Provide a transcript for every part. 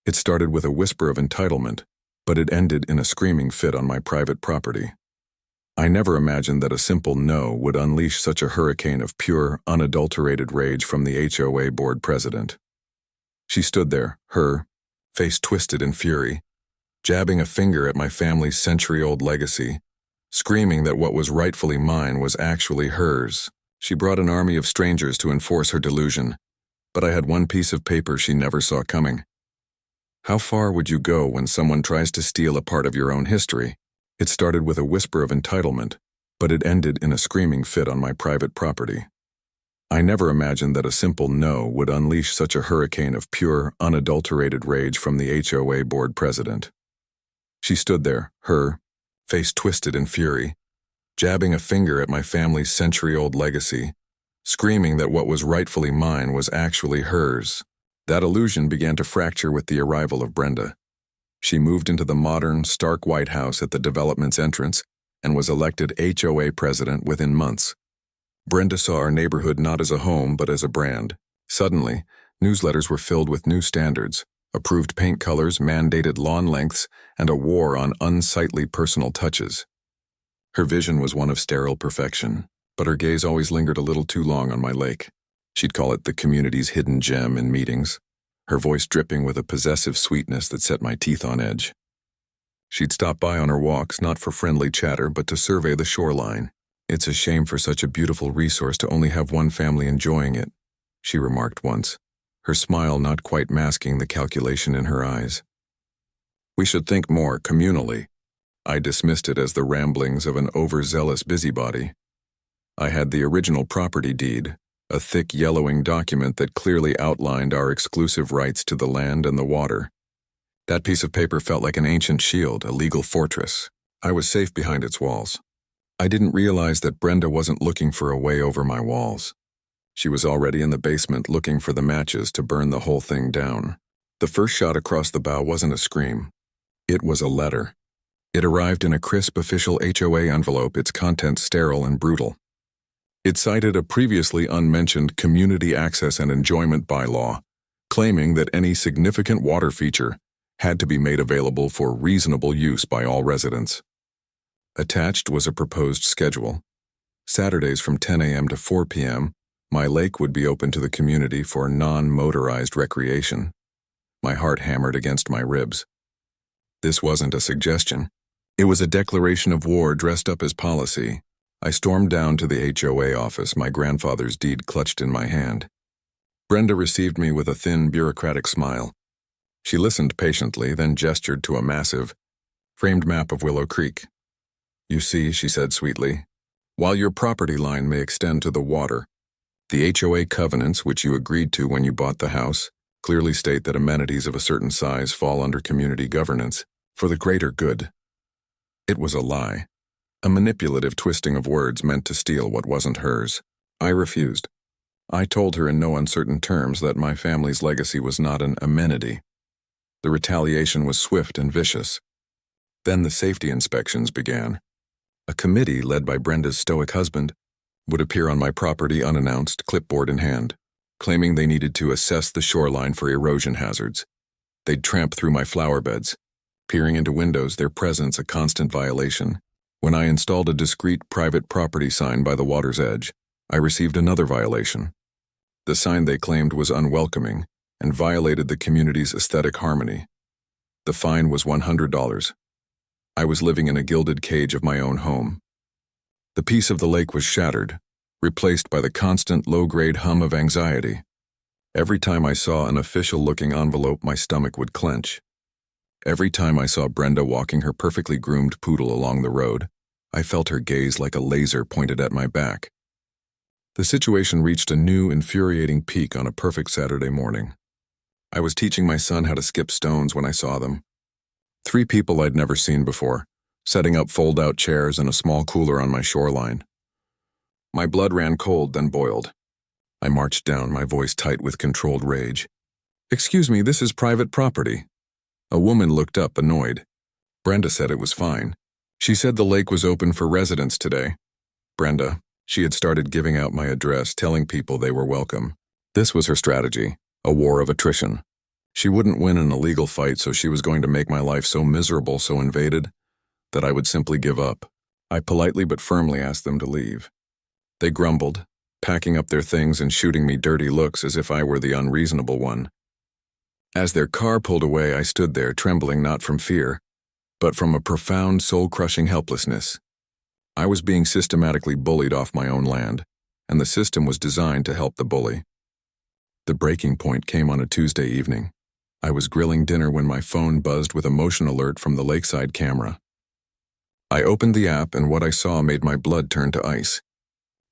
It started with a whisper of entitlement, but it ended in a screaming fit on my private property. I never imagined that a simple no would unleash such a hurricane of pure, unadulterated rage from the HOA board president. She stood there, her face twisted in fury, jabbing a finger at my family's century-old legacy, screaming that what was rightfully mine was actually hers. She brought an army of strangers to enforce her delusion, but I had one piece of paper she never saw coming. How far would you go when someone tries to steal a part of your own history? It started with a whisper of entitlement, but it ended in a screaming fit on my private property. I never imagined that a simple no would unleash such a hurricane of pure, unadulterated rage from the HOA board president. She stood there, her face twisted in fury, jabbing a finger at my family's century-old legacy, screaming that what was rightfully mine was actually hers. That illusion began to fracture with the arrival of Brenda. She moved into the modern, stark white house at the development's entrance and was elected HOA president within months. Brenda saw our neighborhood not as a home but as a brand. Suddenly, newsletters were filled with new standards, approved paint colors, mandated lawn lengths, and a war on unsightly personal touches. Her vision was one of sterile perfection, but her gaze always lingered a little too long on my lake. She'd call it the community's hidden gem in meetings, her voice dripping with a possessive sweetness that set my teeth on edge. She'd stop by on her walks not for friendly chatter but to survey the shoreline. "It's a shame for such a beautiful resource to only have one family enjoying it," she remarked once, her smile not quite masking the calculation in her eyes. "We should think more communally." I dismissed it as the ramblings of an overzealous busybody. I had the original property deed, a thick yellowing document that clearly outlined our exclusive rights to the land and the water. That piece of paper felt like an ancient shield, a legal fortress. I was safe behind its walls. I didn't realize that Brenda wasn't looking for a way over my walls. She was already in the basement looking for the matches to burn the whole thing down. The first shot across the bow wasn't a scream. It was a letter. It arrived in a crisp official HOA envelope, its contents sterile and brutal. It cited a previously unmentioned community access and enjoyment bylaw, claiming that any significant water feature had to be made available for reasonable use by all residents. Attached was a proposed schedule. Saturdays from 10 a.m. to 4 p.m., my lake would be open to the community for non-motorized recreation. My heart hammered against my ribs. This wasn't a suggestion. It was a declaration of war dressed up as policy. I stormed down to the HOA office, my grandfather's deed clutched in my hand. Brenda received me with a thin, bureaucratic smile. She listened patiently, then gestured to a massive, framed map of Willow Creek. "You see," she said sweetly, "while your property line may extend to the water, the HOA covenants, which you agreed to when you bought the house, clearly state that amenities of a certain size fall under community governance for the greater good." It was a lie. A manipulative twisting of words meant to steal what wasn't hers. I refused. I told her in no uncertain terms that my family's legacy was not an amenity. The retaliation was swift and vicious. Then the safety inspections began. A committee led by Brenda's stoic husband would appear on my property unannounced, clipboard in hand, claiming they needed to assess the shoreline for erosion hazards. They'd tramp through my flower beds, peering into windows, their presence a constant violation. When I installed a discreet private property sign by the water's edge, I received another violation. The sign they claimed was unwelcoming and violated the community's aesthetic harmony. The fine was $100. I was living in a gilded cage of my own home. The peace of the lake was shattered, replaced by the constant low-grade hum of anxiety. Every time I saw an official-looking envelope, my stomach would clench. Every time I saw Brenda walking her perfectly groomed poodle along the road, I felt her gaze like a laser pointed at my back. The situation reached a new, infuriating peak on a perfect Saturday morning. I was teaching my son how to skip stones when I saw them. 3 people I'd never seen before, setting up fold-out chairs and a small cooler on my shoreline. My blood ran cold, then boiled. I marched down, my voice tight with controlled rage. "Excuse me, this is private property." A woman looked up, annoyed. Brenda said it was fine. She said the lake was open for residents today. Brenda, she had started giving out my address, telling people they were welcome. This was her strategy, a war of attrition. She wouldn't win an illegal fight, so she was going to make my life so miserable, so invaded, that I would simply give up. I politely but firmly asked them to leave. They grumbled, packing up their things and shooting me dirty looks as if I were the unreasonable one. As their car pulled away, I stood there, trembling not from fear, but from a profound, soul-crushing helplessness. I was being systematically bullied off my own land, and the system was designed to help the bully. The breaking point came on a Tuesday evening. I was grilling dinner when my phone buzzed with a motion alert from the lakeside camera. I opened the app, and what I saw made my blood turn to ice.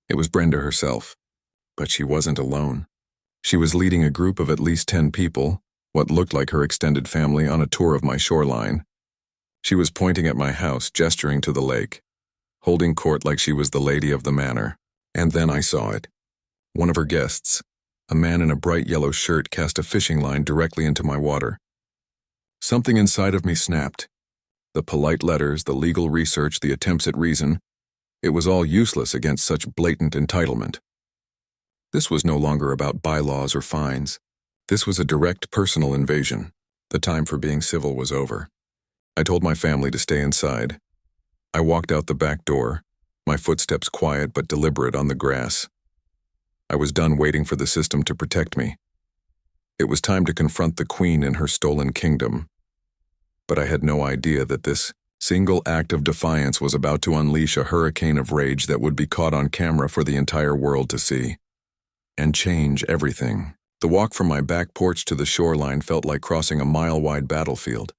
It was Brenda herself. But she wasn't alone. She was leading a group of at least 10 people, what looked like her extended family, on a tour of my shoreline. She was pointing at my house, gesturing to the lake, holding court like she was the lady of the manor. And then I saw it. One of her guests, a man in a bright yellow shirt, cast a fishing line directly into my water. Something inside of me snapped. The polite letters, the legal research, the attempts at reason, it was all useless against such blatant entitlement. This was no longer about bylaws or fines. This was a direct personal invasion. The time for being civil was over. I told my family to stay inside. I walked out the back door, my footsteps quiet but deliberate on the grass. I was done waiting for the system to protect me. It was time to confront the queen in her stolen kingdom. But I had no idea that this single act of defiance was about to unleash a hurricane of rage that would be caught on camera for the entire world to see. And change everything. The walk from my back porch to the shoreline felt like crossing a mile-wide battlefield.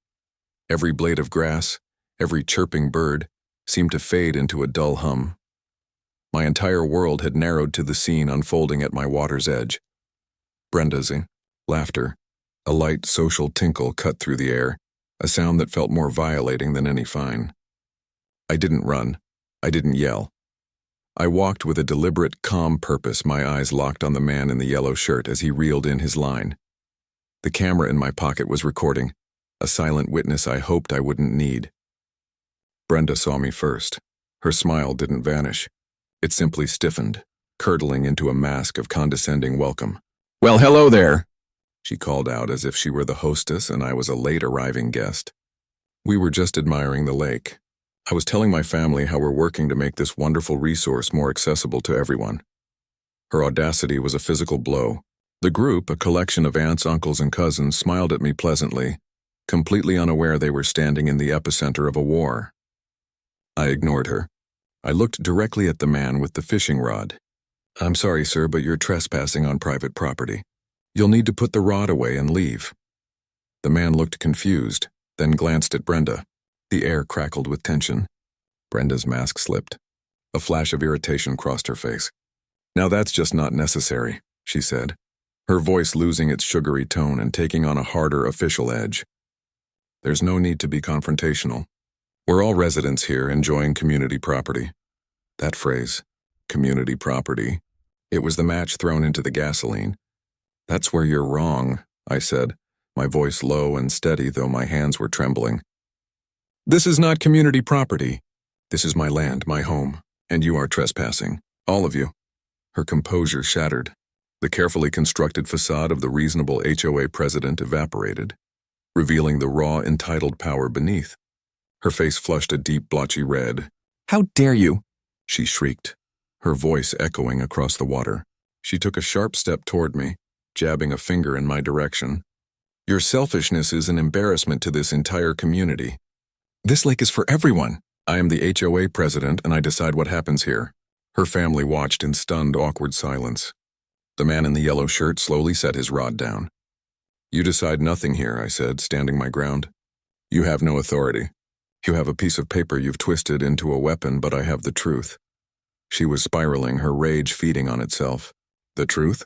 Every blade of grass, every chirping bird, seemed to fade into a dull hum. My entire world had narrowed to the scene unfolding at my water's edge. Brenda's laughter, a light social tinkle cut through the air, a sound that felt more violating than any fine. I didn't run. I didn't yell. I walked with a deliberate, calm purpose, my eyes locked on the man in the yellow shirt as he reeled in his line. The camera in my pocket was recording, a silent witness I hoped I wouldn't need. Brenda saw me first. Her smile didn't vanish. It simply stiffened, curdling into a mask of condescending welcome. "Well, hello there," she called out as if she were the hostess and I was a late-arriving guest. We were just admiring the lake. I was telling my family how we're working to make this wonderful resource more accessible to everyone. Her audacity was a physical blow. The group, a collection of aunts, uncles, and cousins, smiled at me pleasantly, completely unaware they were standing in the epicenter of a war. I ignored her. I looked directly at the man with the fishing rod. "I'm sorry, sir, but you're trespassing on private property. You'll need to put the rod away and leave." The man looked confused, then glanced at Brenda. The air crackled with tension. Brenda's mask slipped. A flash of irritation crossed her face. "Now that's just not necessary," she said, her voice losing its sugary tone and taking on a harder official edge. "There's no need to be confrontational. We're all residents here enjoying community property." That phrase, community property, it was the match thrown into the gasoline. "That's where you're wrong," I said, my voice low and steady though my hands were trembling. "This is not community property. This is my land, my home, and you are trespassing, all of you." Her composure shattered. The carefully constructed facade of the reasonable HOA president evaporated, revealing the raw, entitled power beneath. Her face flushed a deep, blotchy red. "How dare you!" she shrieked, her voice echoing across the water. She took a sharp step toward me, jabbing a finger in my direction. "Your selfishness is an embarrassment to this entire community. This lake is for everyone. I am the HOA president and I decide what happens here." Her family watched in stunned, awkward silence. The man in the yellow shirt slowly set his rod down. "You decide nothing here," I said, standing my ground. "You have no authority. You have a piece of paper you've twisted into a weapon, but I have the truth." She was spiraling, her rage feeding on itself. "The truth?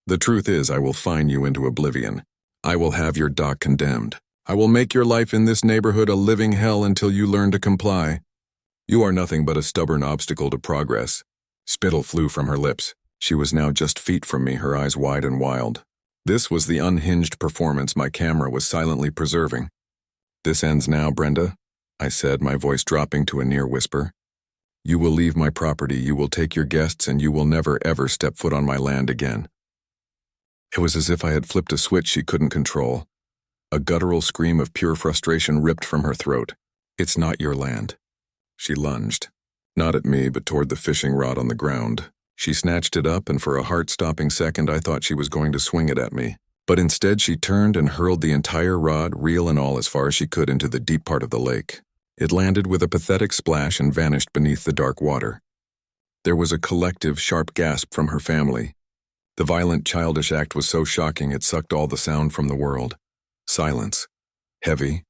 The truth is I will fine you into oblivion. I will have your dock condemned. I will make your life in this neighborhood a living hell until you learn to comply. You are nothing but a stubborn obstacle to progress." Spittle flew from her lips. She was now just feet from me, her eyes wide and wild. This was the unhinged performance my camera was silently preserving. "This ends now, Brenda," I said, my voice dropping to a near whisper. "You will leave my property, you will take your guests, and you will never ever step foot on my land again." It was as if I had flipped a switch she couldn't control. A guttural scream of pure frustration ripped from her throat. "It's not your land." She lunged. Not at me, but toward the fishing rod on the ground. She snatched it up, and for a heart-stopping second I thought she was going to swing it at me. But instead she turned and hurled the entire rod, reel and all, as far as she could into the deep part of the lake. It landed with a pathetic splash and vanished beneath the dark water. There was a collective, sharp gasp from her family. The violent, childish act was so shocking it sucked all the sound from the world. Silence. Heavy,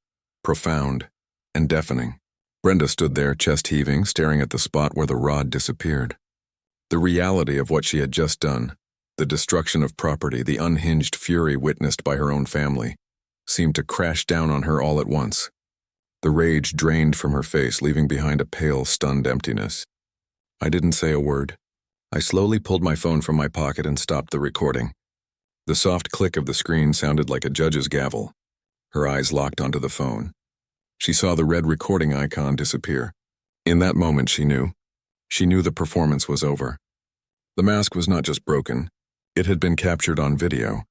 profound, and deafening. Brenda stood there, chest heaving, staring at the spot where the rod disappeared. The reality of what she had just done, the destruction of property, the unhinged fury witnessed by her own family, seemed to crash down on her all at once. The rage drained from her face, leaving behind a pale, stunned emptiness. I didn't say a word. I slowly pulled my phone from my pocket and stopped the recording. The soft click of the screen sounded like a judge's gavel. Her eyes locked onto the phone. She saw the red recording icon disappear. In that moment, she knew. She knew the performance was over. The mask was not just broken. It had been captured on video,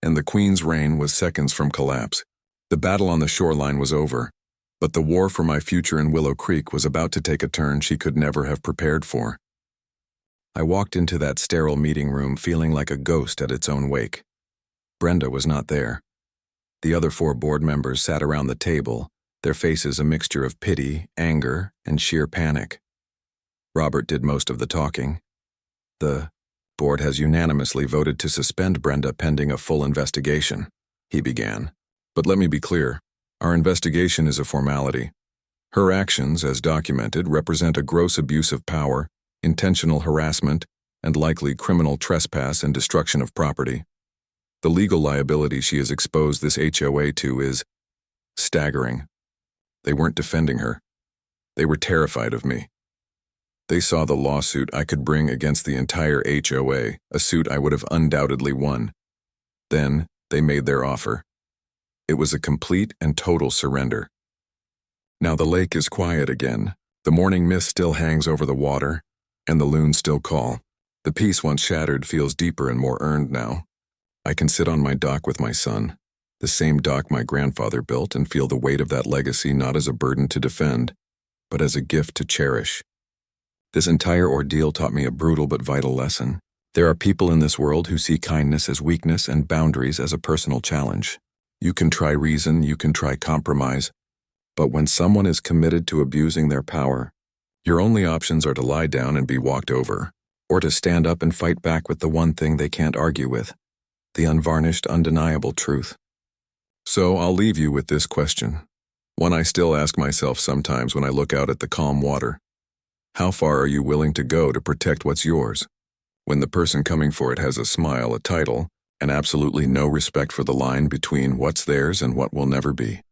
and the Queen's reign was seconds from collapse. The battle on the shoreline was over, but the war for my future in Willow Creek was about to take a turn she could never have prepared for. I walked into that sterile meeting room feeling like a ghost at its own wake. Brenda was not there. The other 4 board members sat around the table, their faces a mixture of pity, anger, and sheer panic. Robert did most of the talking. "The board has unanimously voted to suspend Brenda pending a full investigation," he began. "But let me be clear. Our investigation is a formality. Her actions, as documented, represent a gross abuse of power, intentional harassment, and likely criminal trespass and destruction of property. The legal liability she has exposed this HOA to is staggering. They weren't defending her. They were terrified of me. They saw the lawsuit I could bring against the entire HOA, a suit I would have undoubtedly won. Then they made their offer. It was a complete and total surrender. Now the lake is quiet again. The morning mist still hangs over the water, and the loons still call. The peace once shattered feels deeper and more earned now. I can sit on my dock with my son, the same dock my grandfather built, and feel the weight of that legacy not as a burden to defend, but as a gift to cherish. This entire ordeal taught me a brutal but vital lesson. There are people in this world who see kindness as weakness and boundaries as a personal challenge. You can try reason, you can try compromise, but when someone is committed to abusing their power, your only options are to lie down and be walked over, or to stand up and fight back with the one thing they can't argue with, the unvarnished, undeniable truth. So I'll leave you with this question, one I still ask myself sometimes when I look out at the calm water. How far are you willing to go to protect what's yours, when the person coming for it has a smile, a title, and absolutely no respect for the line between what's theirs and what will never be?